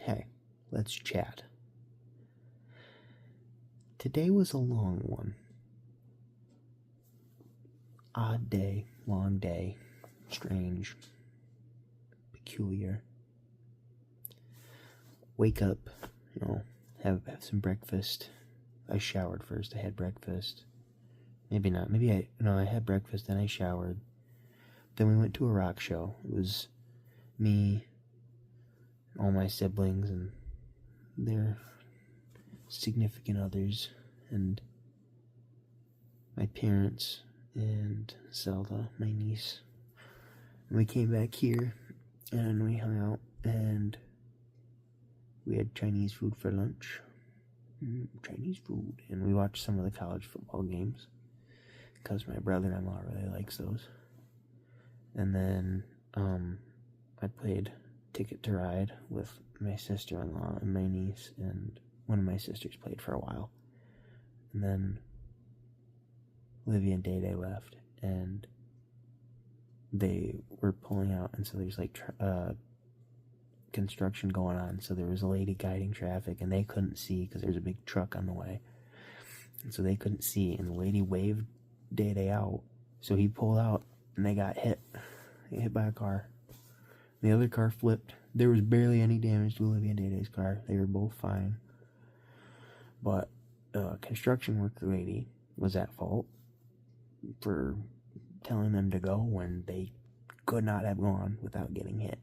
Hey, let's chat. Today was a long one. Odd day, long day, strange, peculiar. Wake up, have some breakfast. I showered first, I had breakfast. Maybe not, I had breakfast, then I showered. Then we went to a rock show. It was me, all my siblings, and their significant others, and my parents, and Zelda, my niece. And we came back here, and we hung out, and we had Chinese food for lunch. Chinese food. And we watched some of the college football games, because my brother-in-law really likes those. And then, I played Ticket to Ride with my sister-in-law and my niece, and one of my sisters played for a while. And then Olivia and Day left, and they were pulling out, and so there's construction going on, so there was a lady guiding traffic, and they couldn't see because there's a big truck on the way, and so they couldn't see, and the lady waved Day out, so he pulled out, and they got hit by a car. The other car flipped. There was barely any damage to Olivia and Day car. They were both fine, but the construction worker lady was at fault for telling them to go when they could not have gone without getting hit.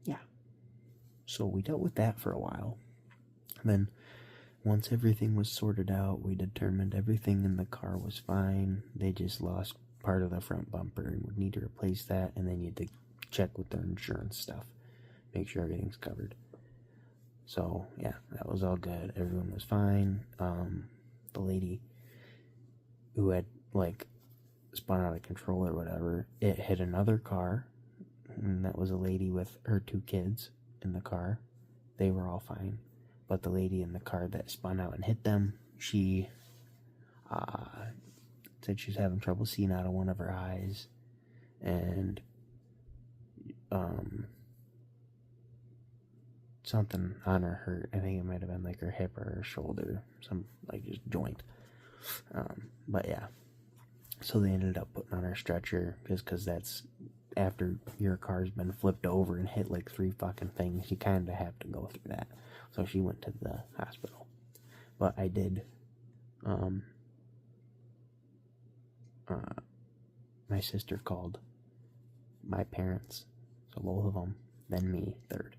Yeah. So we dealt with that for a while. And then once everything was sorted out, we determined everything in the car was fine. They just lost part of the front bumper and would need to replace that, and they need to check with their insurance stuff, make sure everything's covered. So yeah, that was all good. Everyone was fine. The lady who had spun out of control or whatever, it hit another car, and that was a lady with her 2 kids in the car. They were all fine, but the lady in the car that spun out and hit them, she said she was having trouble seeing out of one of her eyes, and something on her hurt. I think it might have been her hip or her shoulder, some just joint. But yeah, so they ended up putting on her stretcher, just because that's after your car's been flipped over and hit 3 fucking things, you kind of have to go through that. So she went to the hospital. But I did, my sister called my parents, so both of them, then me, third.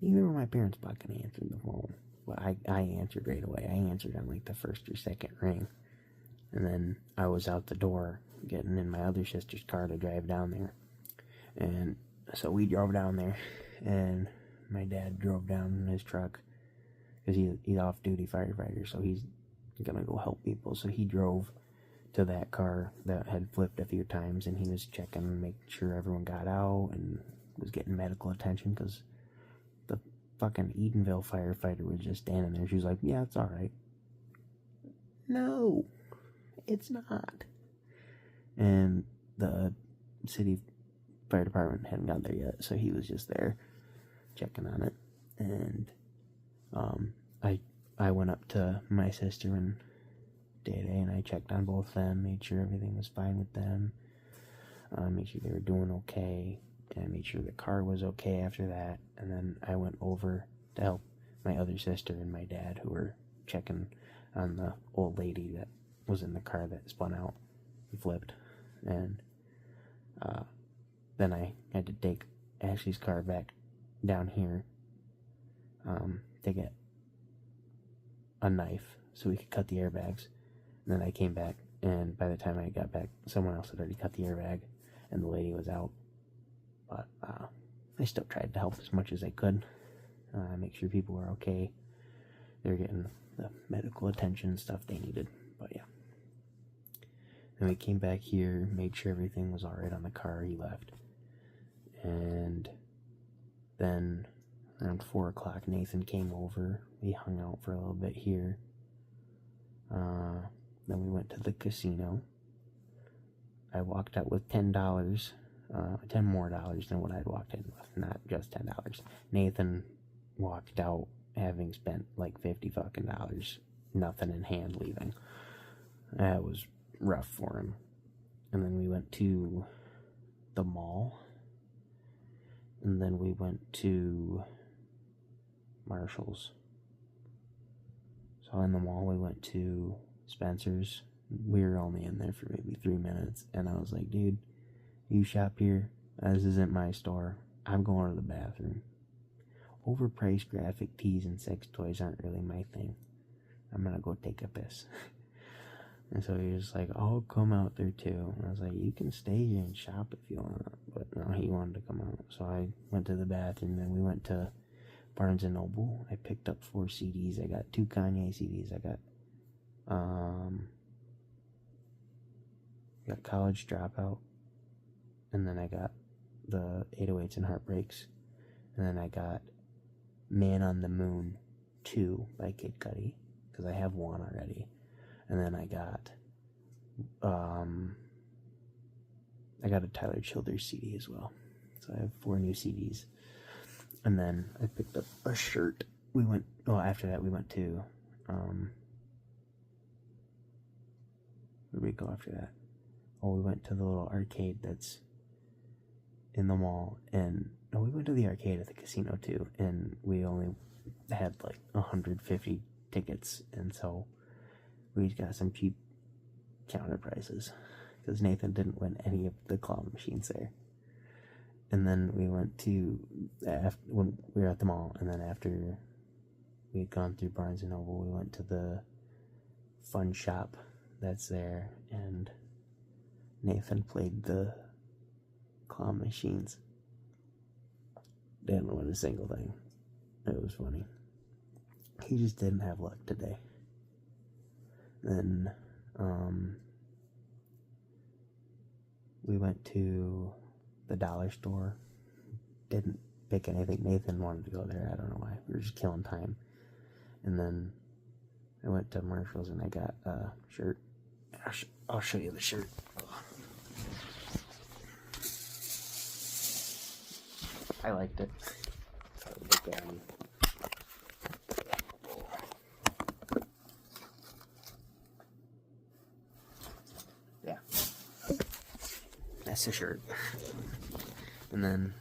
Neither of my parents fucking answered the phone, but I answered right away. I answered on the first or second ring, and then I was out the door getting in my other sister's car to drive down there, and so we drove down there, and my dad drove down in his truck, because he's off-duty firefighter, so he's gonna go help people, so he drove to that car that had flipped a few times, and he was checking and making sure everyone got out and was getting medical attention, because the fucking Edenville firefighter was just standing there. She was like, yeah, it's alright. No, it's not. And the city fire department hadn't got there yet, so he was just there checking on it. And I went up to my sister and Day and I checked on both of them, made sure everything was fine with them, made sure they were doing okay, and I made sure the car was okay after that. And then I went over to help my other sister and my dad, who were checking on the old lady that was in the car that spun out and flipped. And then I had to take Ashley's car back down here to get a knife so we could cut the airbags. And then I came back, and by the time I got back, someone else had already cut the airbag, and the lady was out. But I still tried to help as much as I could, make sure people were okay. They were getting the medical attention and stuff they needed. But yeah. And we came back here, made sure everything was alright on the car. He left. And then around 4 o'clock, Nathan came over. We hung out for a little bit here. Then we went to the casino. I walked out with $10, $10 more than what I'd walked in with, not just just $10. Nathan walked out having spent like $50 fucking dollars, nothing in hand, leaving. That was rough for him. And then we went to the mall, and then we went to Marshall's. So in the mall we went to Spencer's. We were only in there for maybe 3 minutes, and I was like, dude, you shop here, this isn't my store, I'm going to the bathroom. Overpriced graphic tees and sex toys aren't really my thing. I'm gonna go take a piss. And so he was like, I'll come out there too. And I was like, you can stay here and shop if you want. But no, he wanted to come out. So I went to the bathroom, then we went to Barnes & Noble. I picked up 4 CDs. I got 2 Kanye CDs. I got College Dropout. And then I got the 808s and Heartbreaks. And then I got Man on the Moon 2 by Kid Cudi, because I have 1 already. And then I got a Tyler Childers CD as well. So I have 4 new CDs. And then I picked up a shirt. After that we went to, where did we go after that? Oh, we went to the little arcade that's in the mall. And, no, we went to the arcade at the casino too. And we only had like 150 tickets. And so we got some cheap counter prices, because Nathan didn't win any of the claw machines there. And then we went to, when we were at the mall, and then after we had gone through Barnes & Noble, we went to the fun shop that's there, and Nathan played the claw machines. Didn't win a single thing. It was funny. He just didn't have luck today. Then we went to the dollar store. Didn't pick anything. Nathan wanted to go there. I don't know why. We were just killing time. And then I went to Marshall's and I got a shirt. I'll show you the shirt. I liked it. Yeah. That's the shirt. And then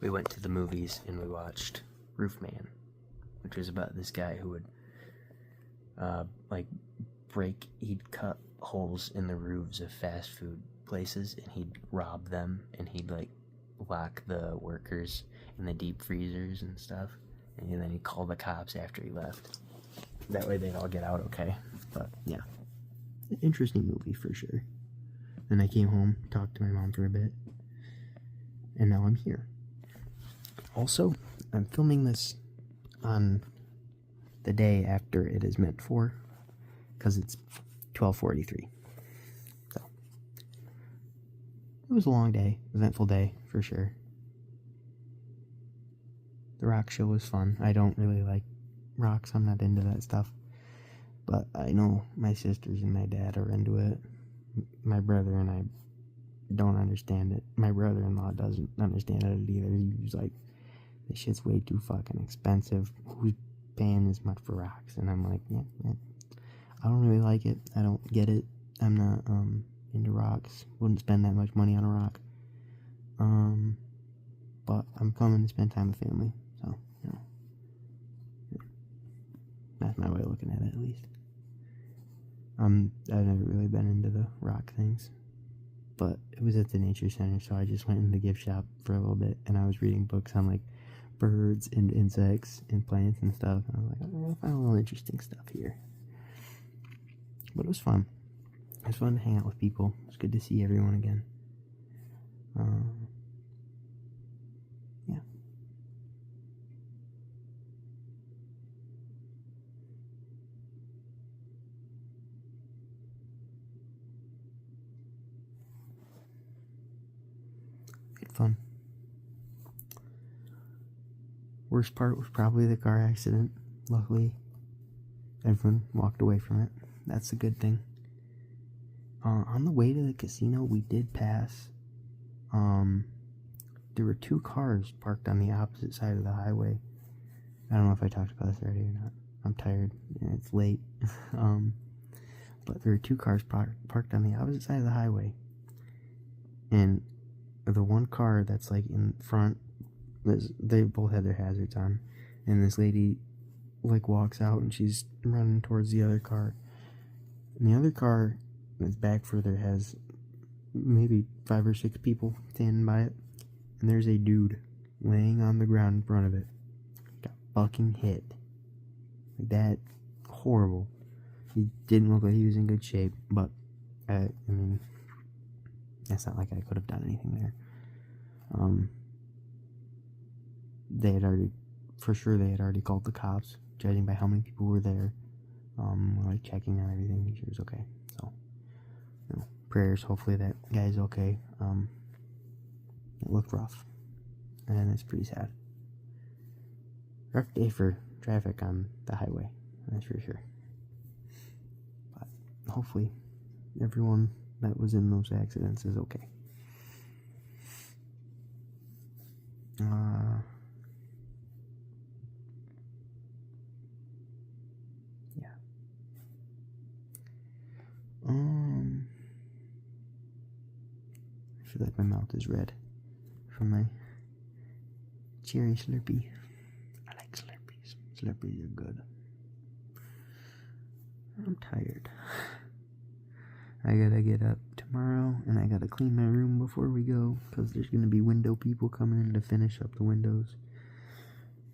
we went to the movies and we watched Roofman, which was about this guy who would he'd cut holes in the roofs of fast food places and he'd rob them, and he'd lock the workers in the deep freezers and stuff, and then he'd call the cops after he left. That way they'd all get out okay. But yeah, interesting movie for sure. Then I came home, talked to my mom for a bit, and now I'm here. Also, I'm filming this on the day after it is meant for, because it's 12:43. So it was a long day, eventful day for sure. The rock show was fun. I don't really like rocks. I'm not into that stuff, but I know my sisters and my dad are into it. My brother and I don't understand it. My brother-in-law doesn't understand it either. He's like, this shit's way too fucking expensive. Who's paying this much for rocks? And I'm like, yeah, I don't really like it. I don't get it. I'm not into rocks. Wouldn't spend that much money on a rock. But I'm coming to spend time with family. So, you know, that's my way of looking at it, at least. I've never really been into the rock things, but it was at the nature center, so I just went in the gift shop for a little bit, and I was reading books on birds and insects and plants and stuff, and I was like, I found a little interesting stuff here. But it was fun. It was fun to hang out with people. It was good to see everyone again. Yeah. Good fun. Worst part was probably the car accident. Luckily, everyone walked away from it. That's a good thing. On the way to the casino, we did pass there were 2 cars parked on the opposite side of the highway. I don't know if I talked about this already or not. I'm tired. It's late. But there were 2 cars parked on the opposite side of the highway. And the one car that's like in front, they both had their hazards on. And this lady like walks out and she's running towards the other car. And the other car that's back further has maybe 5 or 6 people standing by it. And there's a dude laying on the ground in front of it. Got fucking hit. Like that. Horrible. He didn't look like he was in good shape, but I mean, it's not like I could have done anything there. They had already called the cops, judging by how many people were there. Like checking on everything, make sure it's okay. So, prayers. Hopefully that guy's okay. It looked rough, and it's pretty sad. Rough day for traffic on the highway, that's for sure. But hopefully everyone that was in those accidents is okay. Yeah. I feel like my mouth is red from my cherry Slurpee. I like Slurpees. Slurpees are good. I'm tired. I gotta get up tomorrow and I gotta clean my room before we go, because there's gonna be window people coming in to finish up the windows.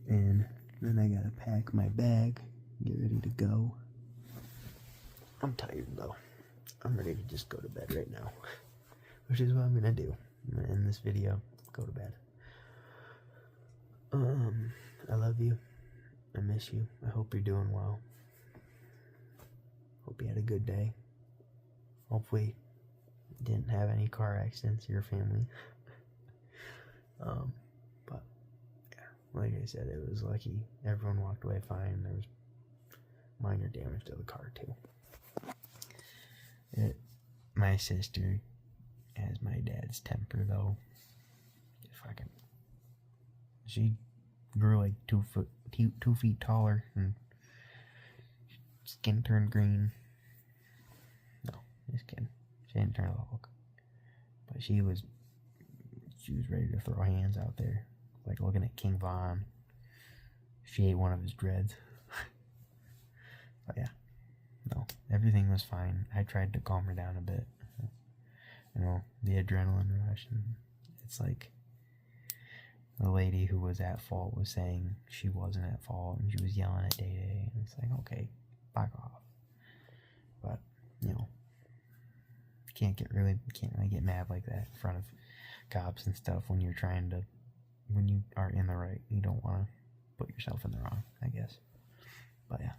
And then I gotta pack my bag, get ready to go. I'm tired though. I'm ready to just go to bed right now, which is what I'm gonna do. I'm gonna end this video, go to bed. I love you. I miss you. I hope you're doing well. Hope you had a good day. Hopefully you didn't have any car accidents in your family. But yeah, like I said, it was lucky. Everyone walked away fine. There was minor damage to the car too. My sister has my dad's temper though. She grew like 2 feet taller and skin turned green. No, just kidding. She didn't turn the Hulk. But she was ready to throw hands out there. Like looking at King Von. She ate one of his dreads. But yeah. No, everything was fine. I tried to calm her down a bit. The adrenaline rush. And it's like the lady who was at fault was saying she wasn't at fault, and she was yelling at Day. And it's like, okay, back off. But, can't really get mad like that in front of cops and stuff when you are in the right. You don't want to put yourself in the wrong, I guess. But yeah.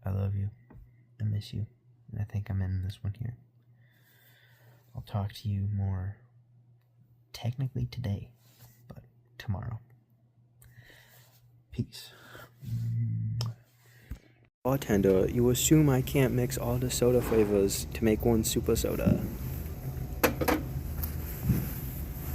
I love you. I miss you. And I think I'm ending this one here. I'll talk to you more technically today, but tomorrow. Peace. Bartender, you assume I can't mix all the soda flavors to make one super soda.